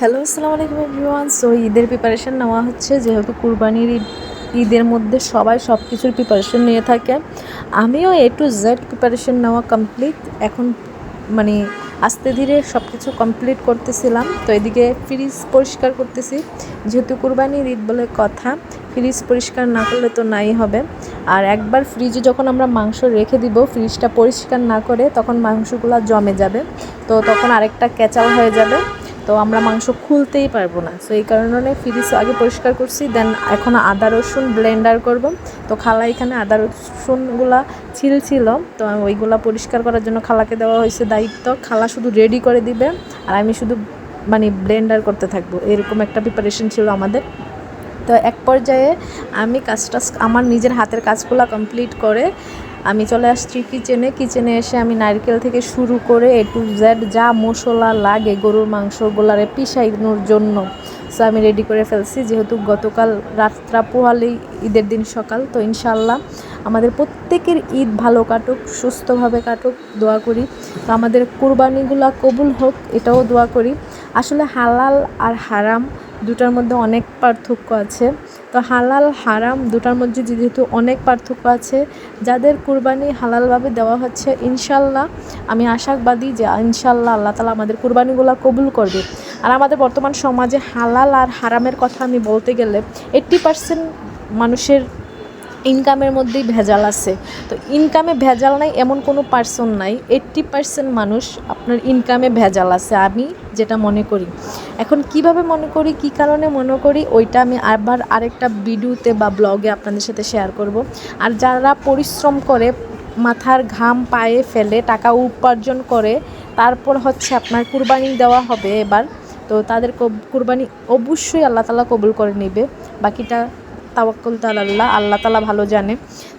Hello, আসসালামু আলাইকুম everyone. So ঈদের প্রিপারেশন নেওয়া হচ্ছে, যেহেতু কুরবানির ঈদের মধ্যে সবাই সব কিছুর প্রিপারেশন নিয়ে থাকে। আমিও A to Z প্রিপারেশন নেওয়া কমপ্লিট। এখন মানে আস্তে ধীরে সব কিছু কমপ্লিট করতেছিলাম। তো এদিকে ফ্রিজ পরিষ্কার করতেছি, যেহেতু কুরবানির ঈদ বলে কথা, ফ্রিজ পরিষ্কার না করলে তো নাই হবে। আর একবার ফ্রিজে যখন আমরা মাংস রেখে দিব, ফ্রিজটা পরিষ্কার না করে, তখন মাংসগুলো জমে যাবে, তো তখন আরেকটা ক্যাচাল হয়ে যাবে, তো আমরা মাংস খুলতেই পারবো না। সো এই কারণে ফ্রিজ আগে পরিষ্কার করছি, দেন এখন আদা রসুন ব্লেন্ডার করব। তো খালা এখানে আদা রসুনগুলা ছিল, তো ওইগুলা পরিষ্কার করার জন্য খালাকে দেওয়া হয়েছে দায়িত্ব। খালা শুধু রেডি করে দিবে আর আমি শুধু ব্লেন্ডার করতে থাকবো, এরকম একটা প্রিপারেশন ছিল আমাদের। তো এক পর্যায়ে আমি আমার নিজের হাতের কাজগুলো কমপ্লিট করে আমি চলে আসছি কিচেনে এসে আমি নারকেল থেকে শুরু করে A to Z যা মশলা লাগে গরুর মাংসগুলারে পিষানোর জন্য, সো আমি রেডি করে ফেলছি। যেহেতু গতকাল রাতটা পোহালেই ঈদের দিন সকাল, তো ইনশাল্লাহ আমাদের প্রত্যেকের ঈদ ভালো কাটুক, সুস্থভাবে কাটুক, দোয়া করি। তো আমাদের কুরবানিগুলা কবুল হোক, এটাও দোয়া করি। আসলে হালাল আর হারাম দুটার মধ্যে অনেক পার্থক্য আছে। তো হালাল হারাম দুটার মধ্যে যেহেতু অনেক পার্থক্য আছে, যাদের কুরবানি হালালভাবে দেওয়া হচ্ছে, ইনশাল্লাহ আমি আশাবাদী যে ইনশাল্লাহ আল্লাহ তাআলা আমাদের কুরবানিগুলো কবুল করবে। আর আমাদের বর্তমান সমাজে হালাল আর হারামের কথা আমি বলতে গেলে 80% মানুষের ইনকামের মধ্যেই ভেজাল আছে। তো ইনকামে ভেজাল নাই এমন কোনো পার্সন নাই, 80% মানুষ আপনার ইনকামে ভেজাল আছে, আমি যেটা মনে করি। এখন কিভাবে মনে করি, কী কারণে মনে করি, ওইটা আমি আবার আরেকটা ভিডিওতে বা ব্লগে আপনাদের সাথে শেয়ার করব। আর যারা পরিশ্রম করে, মাথার ঘাম পায়ে ফেলে টাকা উপার্জন করে, তারপর আপনার কুরবানি দেওয়া হবে এবার, তো তাদের কুরবানি অবশ্যই আল্লাহ তাআলা কবুল করে নেবে। বাকিটা তাওয়াক্কুল আল্লাহ, আল্লাহ তাআলা ভালো জানে।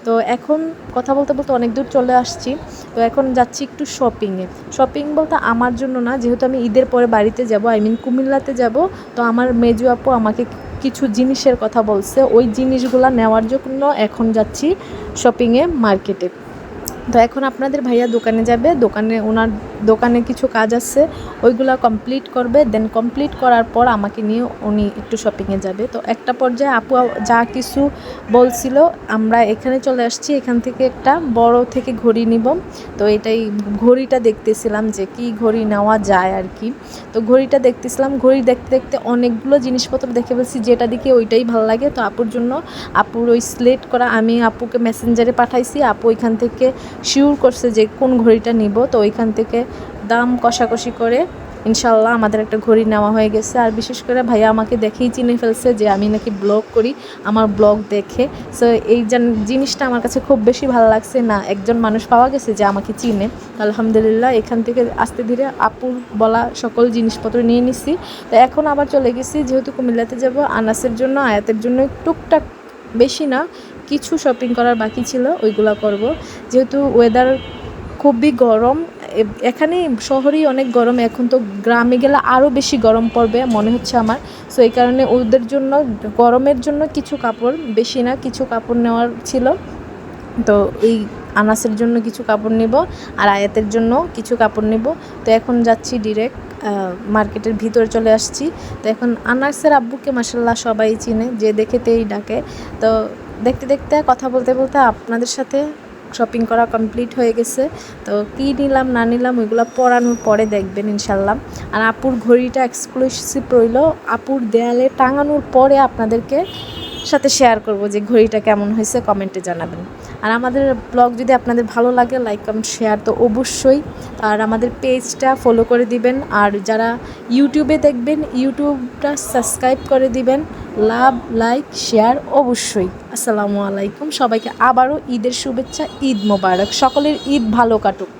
তো এখন কথা বলতে বলতে অনেক দূর চলে আসছি। তো এখন যাচ্ছি একটু শপিং বলতে আমার জন্য না, যেহেতু আমি ঈদের পরে বাড়িতে যাব, কুমিল্লাতে যাব। তো আমার মেজু আপু আমাকে কিছু জিনিসের কথা বলছে, ওই জিনিসগুলো নেওয়ার জন্য এখন যাচ্ছি শপিংয়ে মার্কেটে। তো এখন আপনাদের ভাইয়া দোকানে যাবে, ওনার দোকানে কিছু কাজ আছে, ওইগুলো কমপ্লিট করবে। দেন কমপ্লিট করার পর আমাকে নিয়ে উনি একটু শপিংয়ে যাবে। তো একটা পর্যায়ে আপু যা কিছু বলছিল, আমরা এখানে চলে আসছি। এখান থেকে একটা বড় থেকে ঘড়ি নিব। তো এটাই ঘড়িটা দেখতেছিলাম যে কি ঘড়ি নেওয়া যায় আর কি। তো ঘড়িটা দেখতেছিলাম, ঘড়ি দেখতে দেখতে অনেকগুলো জিনিসপত্র দেখে ফেলছি, যেটা দেখে ওইটাই ভালো লাগে। তো আপুর জন্য আপুর ওই সিলেক্ট করা আমি আপুকে মেসেঞ্জারে পাঠাইছি। আপু ওইখান থেকে শিওর করছে যে কোন ঘড়িটা নিব। তো ওইখান থেকে দাম কষাকষি করে ইনশাল্লাহ আমাদের একটা ঘড়ি নেওয়া হয়ে গেছে। আর বিশেষ করে ভাইয়া আমাকে দেখেই চিনে ফেলছে যে আমি নাকি ব্লগ করি, আমার ব্লগ দেখে। সো এই জিনিসটা আমার কাছে খুব বেশি ভালো লাগছে, না একজন মানুষ পাওয়া গেছে যে আমাকে চিনে। আলহামদুলিল্লাহ, এখান থেকে আস্তে ধীরে আপুর বলা সকল জিনিসপত্র নিয়ে নিছি। তো এখন আবার চলে গেছি, যেহেতু কুমিল্লাতে যাব, আনাসের জন্য আয়াতের জন্য টুকটাক, বেশি না, কিছু শপিং করার বাকি ছিল, ওইগুলো করব। যেহেতু ওয়েদার খুবই গরম, এখানে শহরেই অনেক গরম, এখন তো গ্রামে গেলে আরও বেশি গরম পড়বে মনে হচ্ছে আমার। সো এই কারণে ওদের জন্য গরমের জন্য কিছু কাপড়, বেশি না, কিছু কাপড় নেওয়ার ছিল। তো এই আনাসের জন্য কিছু কাপড় নেব আর আয়াতের জন্য কিছু কাপড় নেব। তো এখন যাচ্ছি ডিরেক্ট মার্কেটের ভিতরে চলে আসছি। তো এখন আনাসের আব্বুকে মাশাআল্লাহ সবাই চিনে, যে দেখেতেই ডাকে। তো দেখতে দেখতে কথা বলতে বলতে আপনাদের সাথে শপিং করা কমপ্লিট হয়ে গেছে। তো কী নিলাম না নিলাম ওইগুলো পরানোর পরে দেখবেন ইনশাল্লাহ। আর আপুর ঘড়িটা এক্সক্লুসিভ রইল, আপুর দেয়ালে টাঙানোর পরে আপনাদেরকে সাথে শেয়ার করব যে ঘড়িটা কেমন হয়েছে, কমেন্টে জানাবেন। আর আমাদের ব্লগ যদি আপনাদের ভালো লাগে, লাইক কমেন্ট শেয়ার তো অবশ্যই। আর আমাদের পেজটা ফলো করে দিবেন, আর যারা ইউটিউবে দেখবেন ইউটিউবটা সাবস্ক্রাইব করে দিবেন। লাভ, লাইক, শেয়ার অবশ্যই। আসসালামু আলাইকুম, সবাইকে আবারও ঈদের শুভেচ্ছা, ঈদ মোবারক, সকলের ঈদ ভালো কাটুক।